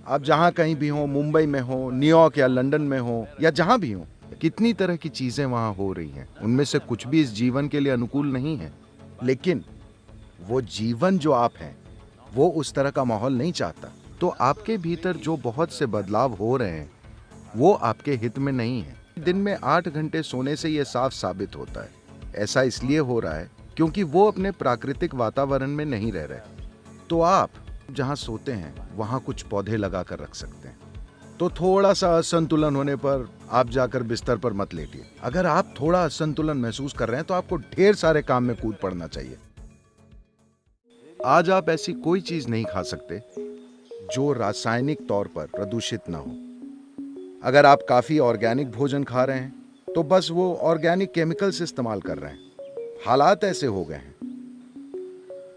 आप जहाँ कहीं भी हो, मुंबई में हो, न्यूयॉर्क या लंदन में हो या जहाँ भी हो, कितनी तरह की चीजें वहाँ हो रही हैं। उनमें से कुछ भी इस जीवन के लिए अनुकूल नहीं है, लेकिन वो जीवन जो आप हैं वो उस तरह का माहौल नहीं चाहता। तो आपके भीतर जो बहुत से बदलाव हो रहे हैं वो आपके हित में नहीं है। दिन में 8 घंटे सोने से ये साफ साबित होता है। ऐसा इसलिए हो रहा है क्योंकि वो अपने प्राकृतिक वातावरण में नहीं रह रहे। तो आप जहाँ सोते हैं वहाँ कुछ पौधे लगा कर रख सकते हैं। तो थोड़ा सा असंतुलन होने पर आप जाकर बिस्तर पर मत लेटिए। अगर आप थोड़ा असंतुलन महसूस कर रहे हैं तो आपको ढेर सारे काम में कूद पड़ना चाहिए। आज आप ऐसी कोई चीज नहीं खा सकते जो रासायनिक तौर पर प्रदूषित ना हो। अगर आप काफी ऑर्गेनिक भोजन खा रहे हैं तो बस वो ऑर्गेनिक केमिकल्स इस्तेमाल कर रहे हैं। हालात ऐसे हो गए हैं।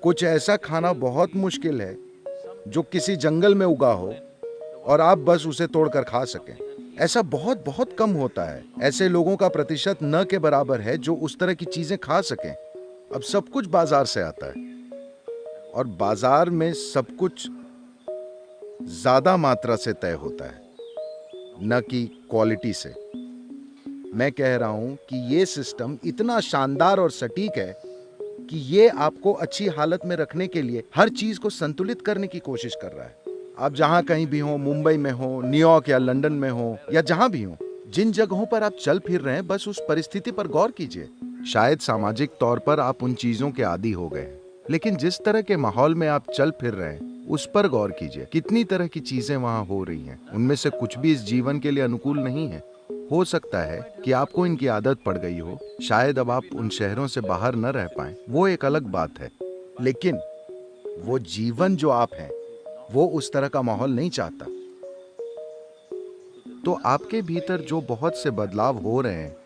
कुछ ऐसा खाना बहुत मुश्किल है जो किसी जंगल में उगा हो और आप बस उसे तोड़कर खा सकें। ऐसा बहुत बहुत कम होता है। ऐसे लोगों का प्रतिशत न के बराबर है जो उस तरह की चीजें खा सकें। अब सब कुछ बाजार से आता है और बाजार में सब कुछ ज्यादा मात्रा से तय होता है, न कि क्वालिटी से। मैं कह रहा हूं कि ये सिस्टम इतना शानदार और सटीक है कि ये आपको अच्छी हालत में रखने के लिए हर चीज को संतुलित करने की कोशिश कर रहा है। आप जहां कहीं भी हो, मुंबई में हो, न्यूयॉर्क या लंदन में हो या जहां भी हो, जिन जगहों पर आप चल फिर रहे हैं बस उस परिस्थिति पर गौर कीजिए। शायद सामाजिक तौर पर आप उन चीजों के आदी हो गए हैं, लेकिन जिस तरह के माहौल में आप चल फिर रहे हैं उस पर गौर कीजिए। कितनी तरह की चीजें वहां हो रही हैं। उनमें से कुछ भी इस जीवन के लिए अनुकूल नहीं है। हो सकता है कि आपको इनकी आदत पड़ गई हो। शायद अब आप उन शहरों से बाहर न रह पाएं, वो एक अलग बात है, लेकिन वो जीवन जो आप हैं वो उस तरह का माहौल नहीं चाहता। तो आपके भीतर जो बहुत से बदलाव हो रहे हैं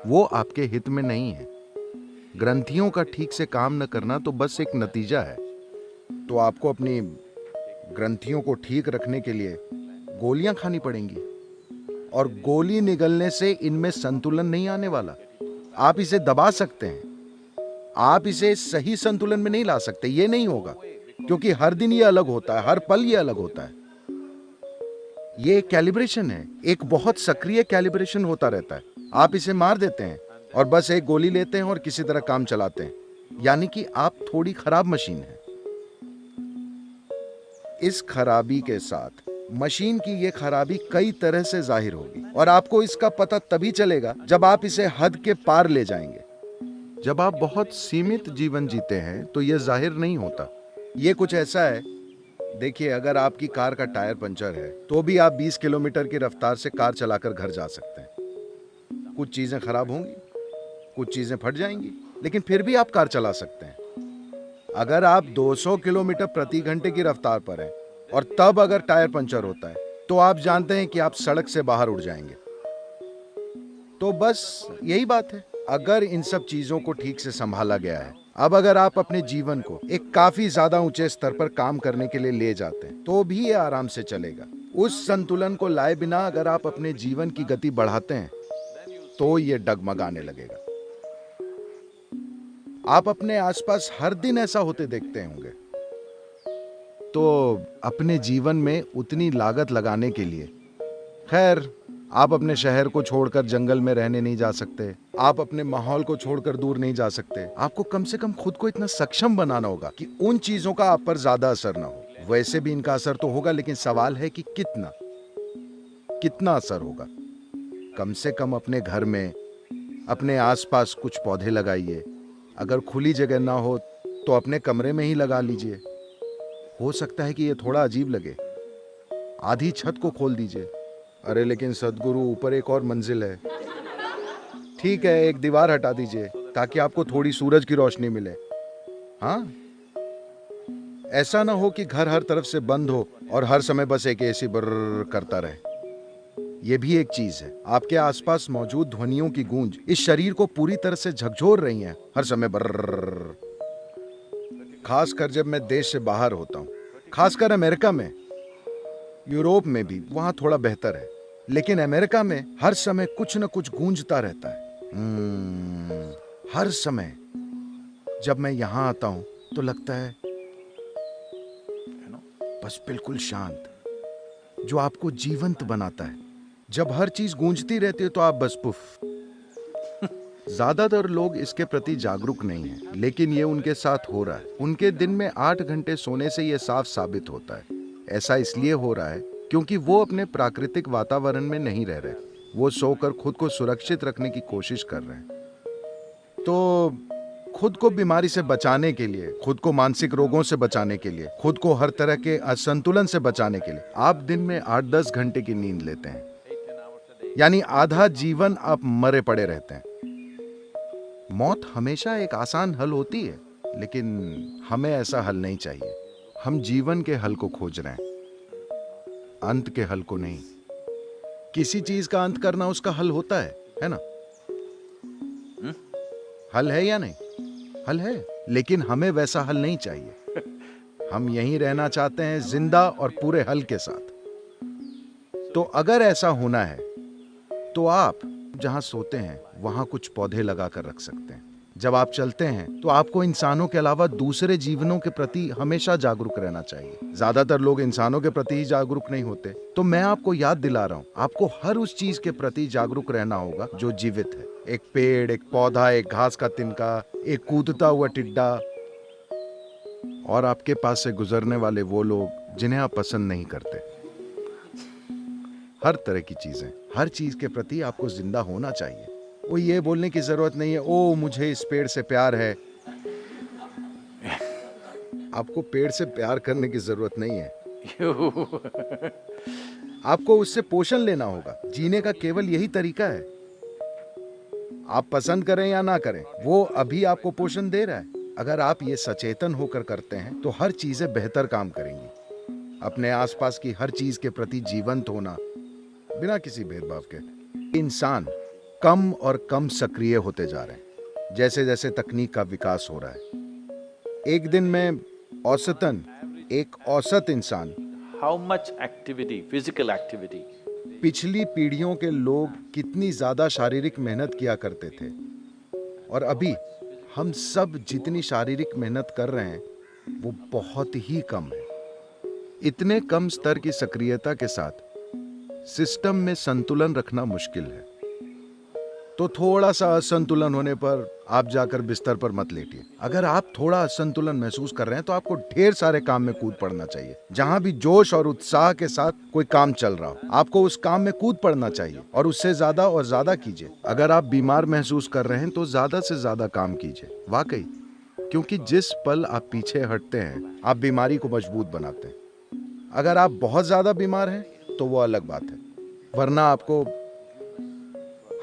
वो आपके हित में नहीं है। ग्रंथियों का ठीक से काम न करना तो बस एक नतीजा है। तो आपको अपनी ग्रंथियों को ठीक रखने के लिए गोलियां खानी पड़ेंगी, और गोली निगलने से इनमें संतुलन नहीं आने वाला। आप इसे दबा सकते हैं, आप इसे सही संतुलन में नहीं ला सकते। ये नहीं होगा क्योंकि हर दिन ये अलग होता है, हर पल ये अलग होता है। ये एक कैलिब्रेशन है, एक बहुत सक्रिय कैलिब्रेशन होता रहता है। आप इसे मार देते हैं और बस एक गोली लेते हैं और किसी तरह काम चलाते हैं, यानी कि आप थोड़ी खराब मशीन है। इस खराबी के साथ मशीन की ये खराबी कई तरह से जाहिर होगी और आपको इसका पता तभी चलेगा जब आप इसे हद के पार ले जाएंगे। जब आप बहुत सीमित जीवन जीते हैं तो यह जाहिर नहीं होता। ये कुछ ऐसा है, देखिए, अगर आपकी कार का टायर पंचर है तो भी आप 20 किलोमीटर की रफ्तार से कार चलाकर घर जा सकते हैं। कुछ चीजें खराब होंगी, कुछ चीजें फट जाएंगी, लेकिन फिर भी आप कार चला सकते हैं। अगर आप 200 किलोमीटर प्रति घंटे की रफ्तार पर हैं और तब अगर टायर पंचर होता है तो आप जानते हैं कि आप सड़क से बाहर उड़ जाएंगे। तो बस यही बात है। अगर इन सब चीजों को ठीक से संभाला गया है, अब अगर आप अपने जीवन को एक काफी ज्यादा ऊंचे स्तर पर काम करने के लिए ले जाते हैं तो भी ये आराम से चलेगा। उस संतुलन को लाए बिना अगर आप अपने जीवन की गति बढ़ाते हैं तो ये डगमगाने लगेगा। आप अपने आसपास हर दिन ऐसा होते देखते होंगे। तो अपने जीवन में उतनी लागत लगाने के लिए, खैर, आप अपने शहर को छोड़कर जंगल में रहने नहीं जा सकते, आप अपने माहौल को छोड़कर दूर नहीं जा सकते। आपको कम से कम खुद को इतना सक्षम बनाना होगा कि उन चीजों का आप पर ज्यादा असर ना हो। वैसे भी इनका असर तो होगा, लेकिन सवाल है कि कितना असर होगा। कम से कम अपने घर में, अपने आसपास कुछ पौधे लगाइए। अगर खुली जगह ना हो तो अपने कमरे में ही लगा लीजिए। हो सकता है कि ये थोड़ा अजीब लगे, आधी छत को खोल दीजिए। अरे लेकिन सदगुरु, ऊपर एक और मंजिल है। ठीक है, एक दीवार हटा दीजिए ताकि आपको थोड़ी सूरज की रोशनी मिले। हाँ, ऐसा ना हो कि घर हर तरफ से बंद हो और हर समय बस एक एसी बर्र करता रहे। ये भी एक चीज है। आपके आसपास मौजूद ध्वनियों की गूंज इस शरीर को पूरी तरह से झकझोर रही हैं, हर समय बर्र। खासकर जब मैं देश से बाहर होता हूँ, खासकर अमेरिका में, यूरोप में भी वहां थोड़ा बेहतर है, लेकिन अमेरिका में हर समय कुछ न कुछ गूंजता रहता है। हर समय जब मैं यहां आता हूं तो लगता है बस बिल्कुल शांत, जो आपको जीवंत बनाता है। जब हर चीज गूंजती रहती है तो आप बस पुफ। ज्यादातर लोग इसके प्रति जागरूक नहीं हैं, लेकिन ये उनके साथ हो रहा है। उनके दिन में 8 घंटे सोने से ये साफ साबित होता है। ऐसा इसलिए हो रहा है क्योंकि वो अपने प्राकृतिक वातावरण में नहीं रह रहे। वो सोकर खुद को सुरक्षित रखने की कोशिश कर रहे हैं। तो खुद को बीमारी से बचाने के लिए, खुद को मानसिक रोगों से बचाने के लिए, खुद को हर तरह के असंतुलन से बचाने के लिए आप दिन में 8-10 घंटे की नींद लेते हैं। यानी आधा जीवन आप मरे पड़े रहते हैं। मौत हमेशा एक आसान हल होती है, लेकिन हमें ऐसा हल नहीं चाहिए। हम जीवन के हल को खोज रहे हैं, अंत के हल को नहीं। किसी चीज का अंत करना उसका हल होता है ना? हल है या नहीं? हल है, लेकिन हमें वैसा हल नहीं चाहिए। हम यहीं रहना चाहते हैं, जिंदा और पूरे हल के साथ। तो अगर ऐसा होना है तो आप जहां सोते हैं वहां कुछ पौधे लगा कर रख सकते हैं। जब आप चलते हैं तो आपको इंसानों के अलावा दूसरे जीवनों के प्रति हमेशा जागरूक रहना चाहिए। ज्यादातर लोग इंसानों के प्रति ही जागरूक नहीं होते। तो मैं आपको याद दिला रहा हूं, आपको हर उस चीज के प्रति जागरूक रहना होगा जो जीवित है। एक पेड़, एक पौधा, एक घास का तिनका, एक कूदता हुआ टिड्डा, और आपके पास से गुजरने वाले वो लोग जिन्हें आप पसंद नहीं करते। हर तरह की चीजें, हर चीज के प्रति आपको जिंदा होना चाहिए। वो ये बोलने की जरूरत नहीं है, ओ मुझे इस पेड़ से प्यार है। आपको पेड़ से प्यार करने की जरूरत नहीं है। आपको उससे पोषण लेना होगा। जीने का केवल यही तरीका है। आप पसंद करें या ना करें, वो अभी आपको पोषण दे रहा है। अगर आप ये सचेतन होकर करते हैं तो हर चीजें बेहतर काम करेंगी। अपने आसपास की हर चीज के प्रति जीवंत होना, बिना किसी भेदभाव के। इंसान कम और कम सक्रिय होते जा रहे हैं जैसे जैसे तकनीक का विकास हो रहा है। एक दिन में औसतन एक औसत इंसान How much activity, physical activity? पिछली पीढ़ियों के लोग कितनी ज्यादा शारीरिक मेहनत किया करते थे, और अभी हम सब जितनी शारीरिक मेहनत कर रहे हैं वो बहुत ही कम है। इतने कम स्तर की सक्रियता के साथ सिस्टम में संतुलन रखना मुश्किल है। तो थोड़ा सा असंतुलन होने पर आप जाकर बिस्तर पर मत लेटिए। अगर आप थोड़ा असंतुलन महसूस कर रहे हैं तो आपको ढेर सारे काम में कूद पड़ना चाहिए। जहां भी जोश और उत्साह के साथ कोई काम चल रहा हो, आपको उस काम में कूद पड़ना चाहिए और उससे ज्यादा और ज्यादा कीजिए। अगर आप बीमार महसूस कर रहे हैं तो ज्यादा से ज्यादा काम कीजिए, वाकई। क्योंकि जिस पल आप पीछे हटते हैं आप बीमारी को मजबूत बनाते हैं। अगर आप बहुत ज्यादा बीमार हैं तो वो अलग बात है, वरना आपको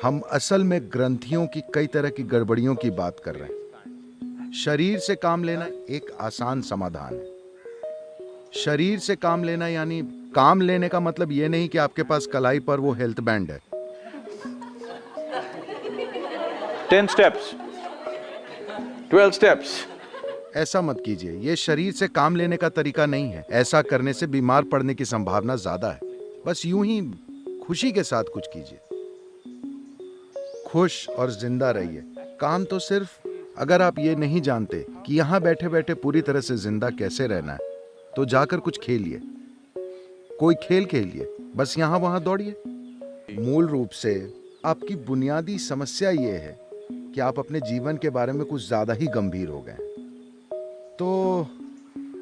हम असल में ग्रंथियों की कई तरह की गड़बड़ियों की बात कर रहे हैं। शरीर से काम लेना एक आसान समाधान है। शरीर से काम लेना यानी काम लेने का मतलब ये नहीं कि आपके पास कलाई पर वो हेल्थ बैंड है। 10 steps, 12 steps. ऐसा मत कीजिए, ये शरीर से काम लेने का तरीका नहीं है। ऐसा करने से बीमार पड़ने की संभावना ज्यादा है। बस यूं ही खुशी के साथ कुछ कीजिए। खुश और जिंदा रहिए। काम तो सिर्फ, अगर आप ये नहीं जानते कि यहाँ बैठे बैठे पूरी तरह से जिंदा कैसे रहना है, तो जाकर कुछ खेलिए, कोई खेल खेलिए, बस यहाँ वहां दौड़िए। मूल रूप से आपकी बुनियादी समस्या ये है कि आप अपने जीवन के बारे में कुछ ज्यादा ही गंभीर हो गए। तो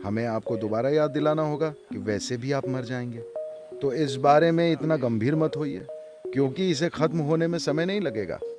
हमें आपको दोबारा याद दिलाना होगा कि वैसे भी आप मर जाएंगे। तो इस बारे में इतना गंभीर मत होइए, क्योंकि इसे खत्म होने में समय नहीं लगेगा।